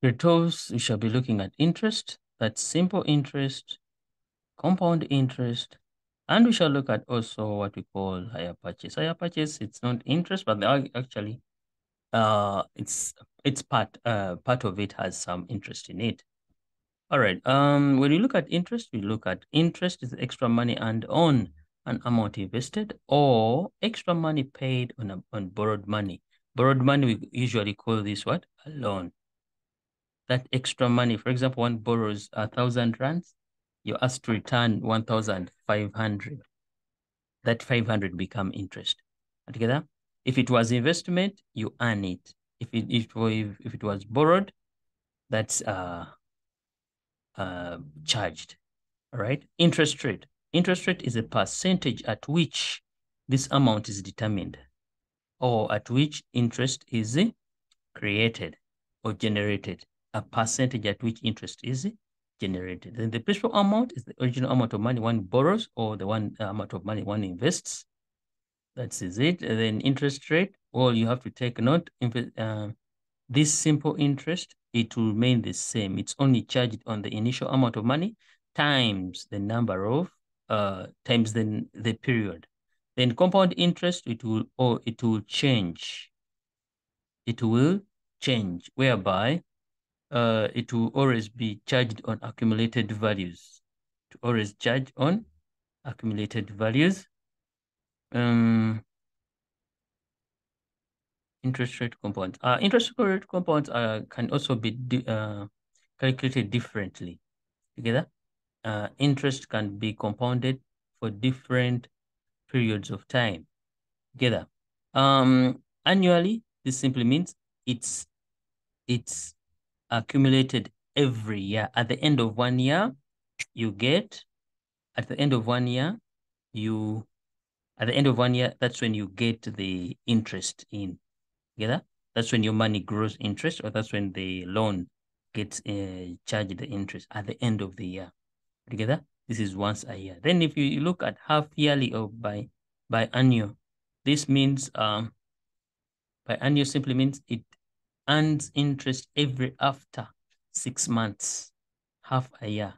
Grade 12s, we shall be looking at interest. That's simple interest, compound interest, and we shall look at also what we call hire purchase. Hire purchase, it's not interest, but actually it's part of it has some interest in it. All right. When you look at interest, we look at interest is extra money earned on an amount invested or extra money paid on borrowed money. Borrowed money, we usually call this what? A loan. That extra money, for example, one borrows 1,000 rands, you're asked to return 1,500. That 500 become interest. Together, if it was investment, you earn it. If it was borrowed, that's charged. All right. Interest rate. Interest rate is a percentage at which this amount is determined, or at which interest is created or generated. A percentage at which interest is generated. Then the principal amount is the original amount of money one borrows or the one amount of money one invests. That is it. And then interest rate, well, you have to take note. This simple interest, it will remain the same. It's only charged on the initial amount of money times the number of, times the period. Then compound interest, it will change. It will change, whereby it will always be charged on accumulated values. To always charge on accumulated values. Interest rate compounds. Interest rate compounds can also be calculated differently. Together, interest can be compounded for different periods of time. Together, annually, this simply means it's accumulated every year. At the end of 1 year, you get. At the end of 1 year, that's when you get the interest in. Together, that's when your money grows interest, or that's when the loan gets charged the interest at the end of the year. Together, this is once a year. Then if you look at half yearly or by annual, this means by annual simply means it earns interest every after 6 months. Half a year.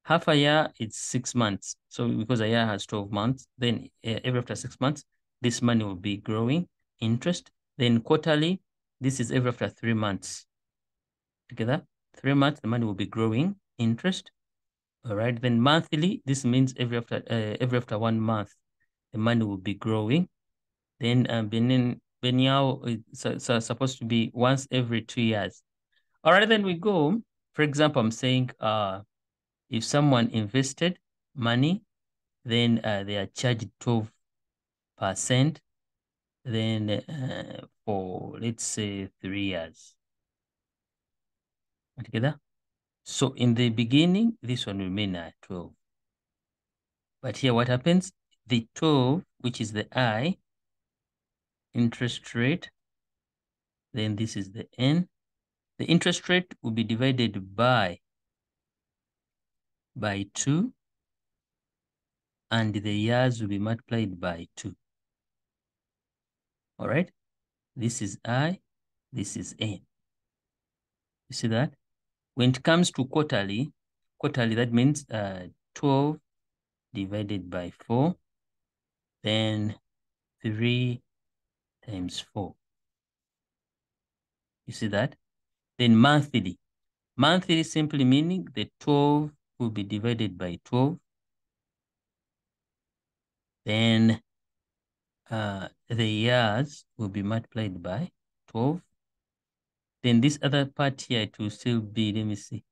Half a year, it's 6 months. So because a year has 12 months, then every after 6 months, this money will be growing interest. Then quarterly, this is every after 3 months. Together, 3 months, the money will be growing interest. All right. Then monthly, this means every after 1 month, the money will be growing. Then Benyao is supposed to be once every 2 years. All right. Then we go. For example, I'm saying if someone invested money, then they are charged 12%. Then for let's say 3 years. Together. So in the beginning, this one will remain at 12. But here what happens? The 12, which is the I, interest rate, then this is the N. The interest rate will be divided by 2, and the years will be multiplied by 2. All right? This is I, this is N. You see that? When it comes to quarterly, that means 12 divided by 4, then 3 times 4. You see that? Then monthly. Monthly simply meaning the 12 will be divided by 12. Then the years will be multiplied by 12. Then this other part here, it will still be, let me see,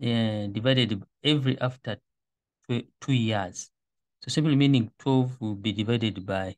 divided every after 2 years. So simply meaning 12 will be divided by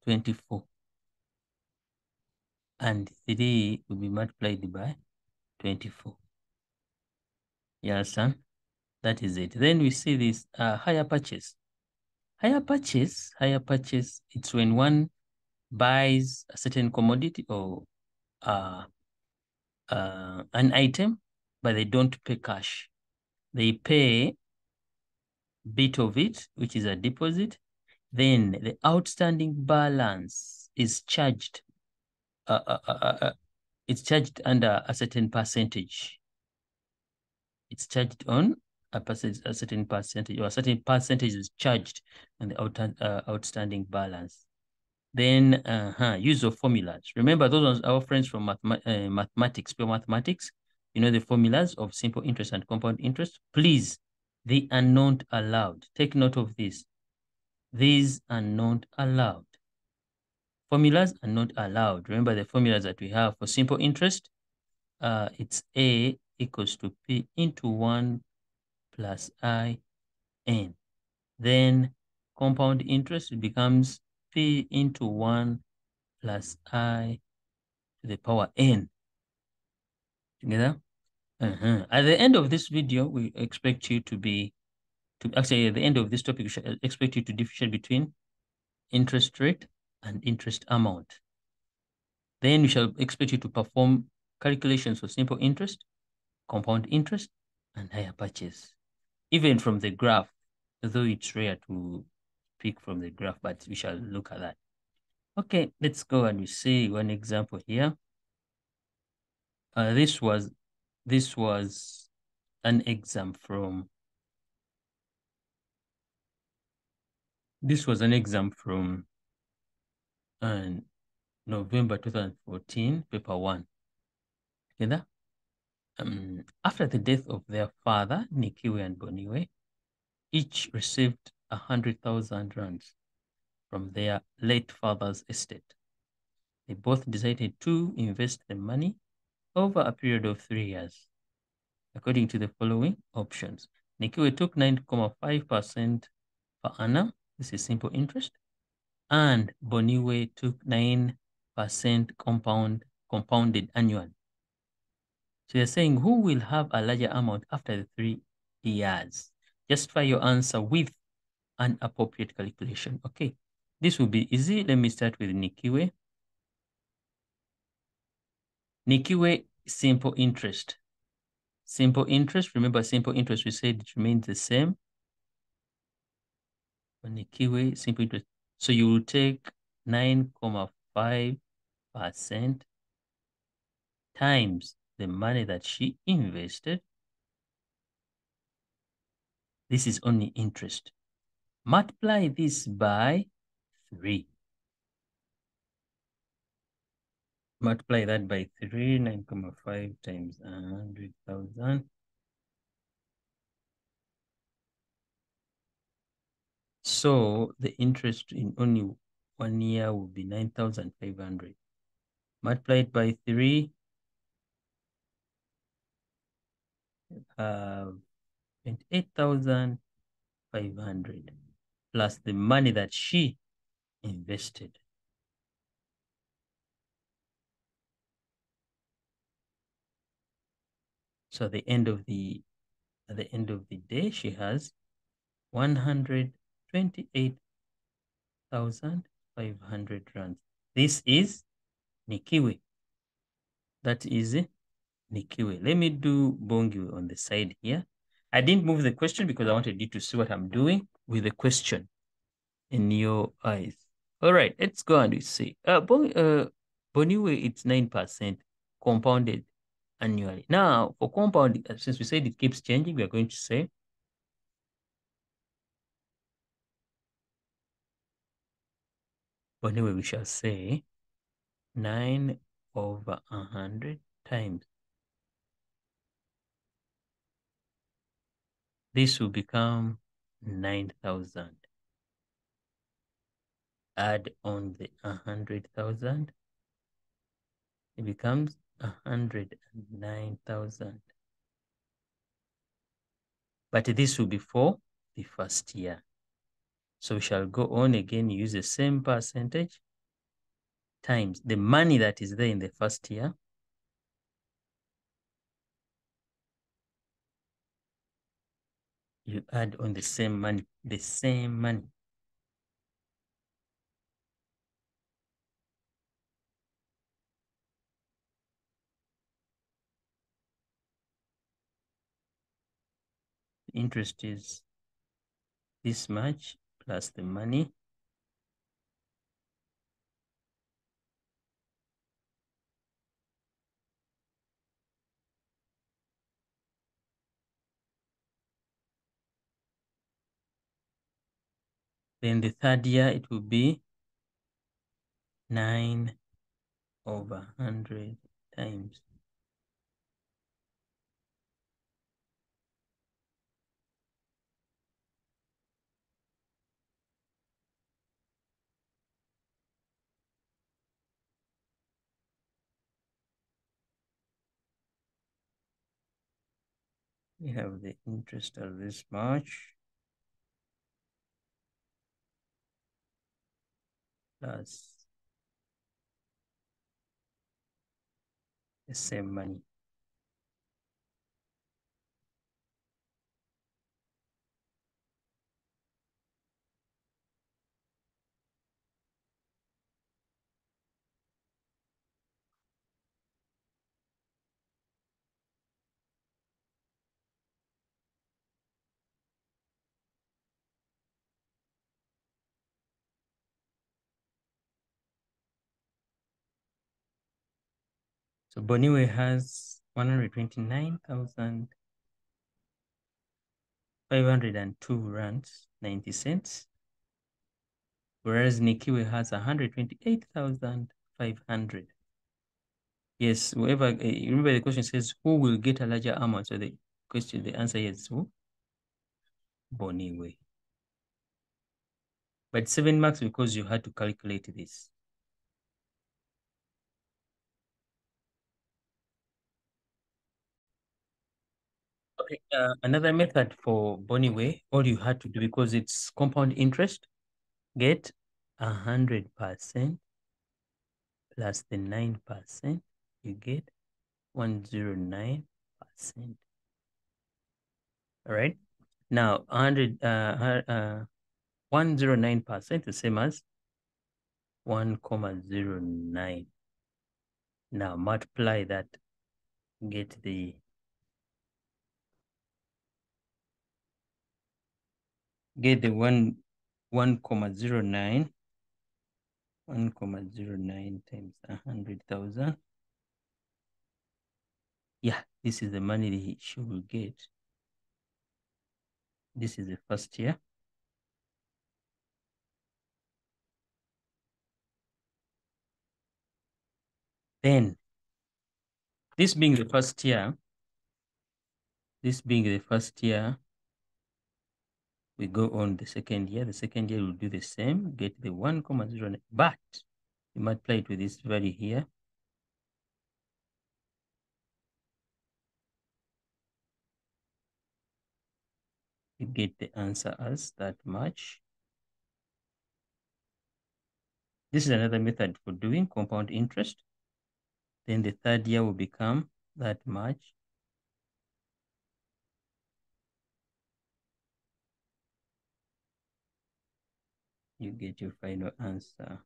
24. And 3 will be multiplied by 24. You understand? That is it. Then we see this hire purchase. Hire purchase, it's when one buys a certain commodity or an item, but they don't pay cash. They pay bit of it, which is a deposit. Then the outstanding balance is charged it's charged under a certain percentage. It's charged on a certain percentage, or a certain percentage is charged on the outstanding balance. Then use of formulas. Remember, those are our friends from mathematics, pure mathematics. You know the formulas of simple interest and compound interest. Please, they are not allowed. Take note of this. These are not allowed. Formulas are not allowed. Remember the formulas that we have for simple interest. It's A equals to P into 1 plus I N. Then compound interest becomes P into 1 plus I to the power N. Together? At the end of this video, we expect you actually at the end of this topic, we should expect you to differentiate between interest rate and interest amount. Then we shall expect you to perform calculations for simple interest, compound interest, and hire purchase. Even from the graph, though it's rare to pick from the graph, but we shall look at that. Okay, let's go and we see one example here. This was an exam from November 2014, paper 1. Together. After the death of their father, Nikiwe and Boniwe, each received 100,000 rands from their late father's estate. They both decided to invest the money over a period of 3 years, according to the following options. Nikiwe took 9.5% per annum. This is simple interest. And Boniwe took 9% compounded annually. So you're saying who will have a larger amount after the 3 years? Justify your answer with an appropriate calculation. Okay, this will be easy. Let me start with Nikiwe. Nikiwe, simple interest. Simple interest, remember simple interest, we said it remains the same. For Nikiwe, simple interest. So you will take 9.5% times the money that she invested. This is only interest. Multiply this by 3. Multiply that by 3, 9.5 times 100,000. So the interest in only 1 year will be 9,500. Multiplied by 3, 28,500 plus the money that she invested. So at the end of the day, she has 128,500 rands. This is Nikiwe. That is Nikiwe. Let me do Bongiwe on the side here. I didn't move the question because I wanted you to see what I'm doing with the question in your eyes. All right, let's go and see. Boniwe, it's 9% compounded annually. Now, for compound, since we said it keeps changing, we are going to say Boniwe, we shall say 9 over 100 times. This will become 9,000. Add on the 100,000. It becomes 109,000. But this will be for the first year. So we shall go on again, use the same percentage times the money that is there in the first year. You add on the same money, The interest is this much plus the money. Then the third year, it will be 9/100 times. We have the interest of this much plus the same money. So Boniwe has 129,502 rands, 90 cents. Whereas Nikiwe has 128,500. Yes, whoever, remember the question says, who will get a larger amount? So the question, the answer is who? Boniwe. But 7 marks because you had to calculate this. Okay, another method for Boniwe, all you had to do, because it's compound interest, get 100% plus the 9%, you get 109%. All right. Now, 109% the same as 1,09. Now multiply that, get the 1,09 times 100,000. Yeah, this is the money she will get. This is the first year. Then, this being the first year, we go on the second year. The second year will do the same, get the 1,09, but you multiply it with this value here. You get the answer as that much. This is another method for doing compound interest. Then the third year will become that much. You get your final answer.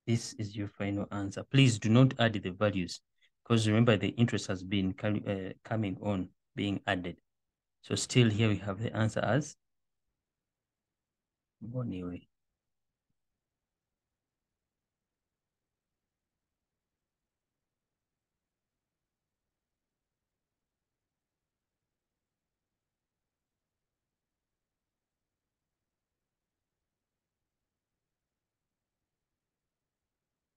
This is your final answer. Please do not add the values, because remember the interest has been coming on, being added. So still here we have the answer as Boniwe.